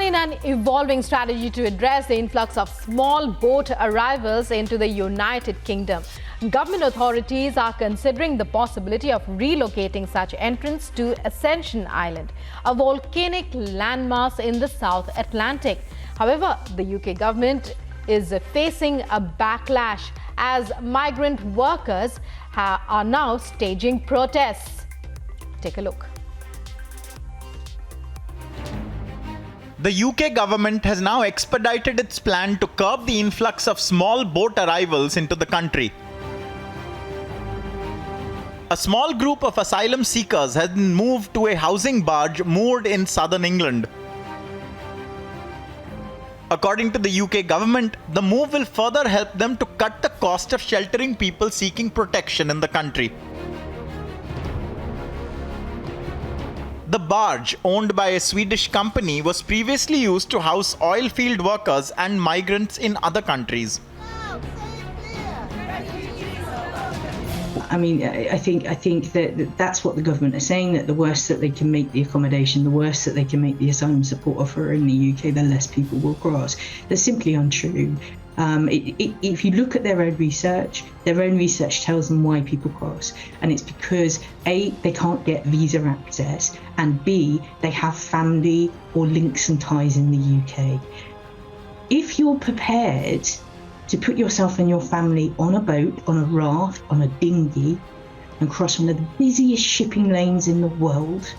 in an evolving strategy to address the influx of small boat arrivals into the United Kingdom, government authorities are considering the possibility of relocating such entrants to Ascension Island, a volcanic landmass in the South Atlantic. However, the UK government is facing a backlash as migrant workers are now staging protests. Take a look. The UK government has now expedited its plan to curb the influx of small boat arrivals into the country. A small group of asylum seekers has been moved to a housing barge moored in southern England. According to the UK government, the move will further help them to cut the cost of sheltering people seeking protection in the country. The barge, owned by a Swedish company, was previously used to house oil field workers and migrants in other countries. I mean, I think that that's what the government are saying, that the worse that they can make the accommodation, the worse that they can make the asylum support offer in the UK, the less people will cross. That's simply untrue. If you look at their own research tells them why people cross. And it's because A, they can't get visa access, and B, they have family or links and ties in the UK. If you're prepared to put yourself and your family on a boat, on a raft, on a dinghy, and cross one of the busiest shipping lanes in the world,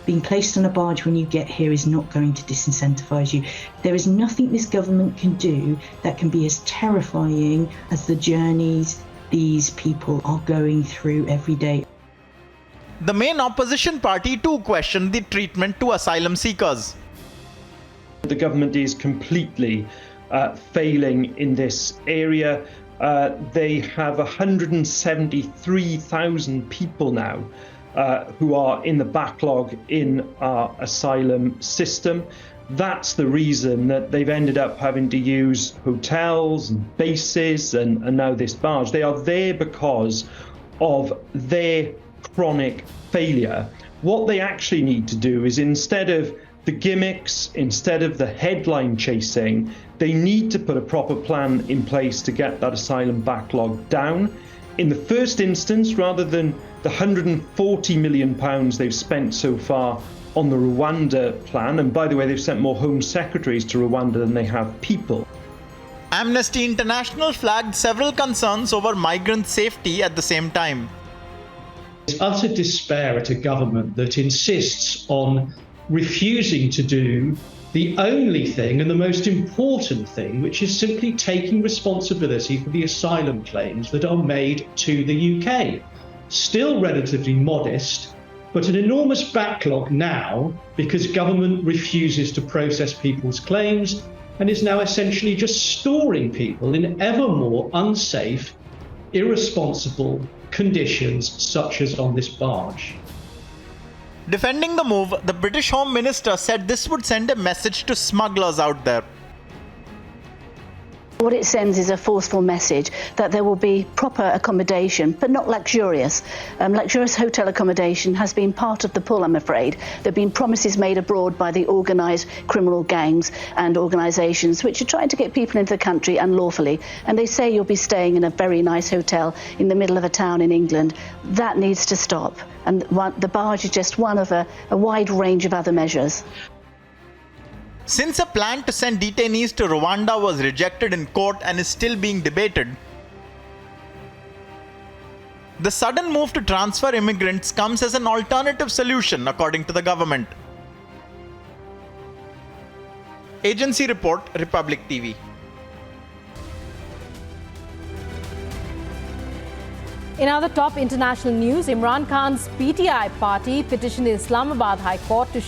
being placed on a barge when you get here is not going to disincentivize you. There is nothing this government can do that can be as terrifying as the journeys these people are going through every day. The main opposition party too questioned the treatment to asylum seekers. The government is completely failing in this area. They have 173,000 people now who are in the backlog in our asylum system. That's the reason that they've ended up having to use hotels and bases and now this barge. They are there because of their chronic failure. What they actually need to do is, instead of the gimmicks, instead of the headline chasing, they need to put a proper plan in place to get that asylum backlog down. In the first instance, rather than the £140 million they've spent so far on the Rwanda plan, and by the way, they've sent more Home Secretaries to Rwanda than they have people. Amnesty International flagged several concerns over migrant safety at the same time. It's utter despair at a government that insists on refusing to do the only thing and the most important thing, which is simply taking responsibility for the asylum claims that are made to the UK. Still relatively modest, but an enormous backlog now because government refuses to process people's claims and is now essentially just storing people in ever more unsafe, irresponsible conditions such as on this barge. Defending the move, the British Home Minister said this would send a message to smugglers out there. What it sends is a forceful message that there will be proper accommodation, but not luxurious. Luxurious hotel accommodation has been part of the pull, I'm afraid. There have been promises made abroad by the organised criminal gangs and organisations which are trying to get people into the country unlawfully. And they say you'll be staying in a very nice hotel in the middle of a town in England. That needs to stop. And the barge is just one of a wide range of other measures. Since a plan to send detainees to Rwanda was rejected in court and is still being debated, the sudden move to transfer immigrants comes as an alternative solution, according to the government. Agency report, Republic TV. In other top international news, Imran Khan's PTI party petitioned the Islamabad High Court to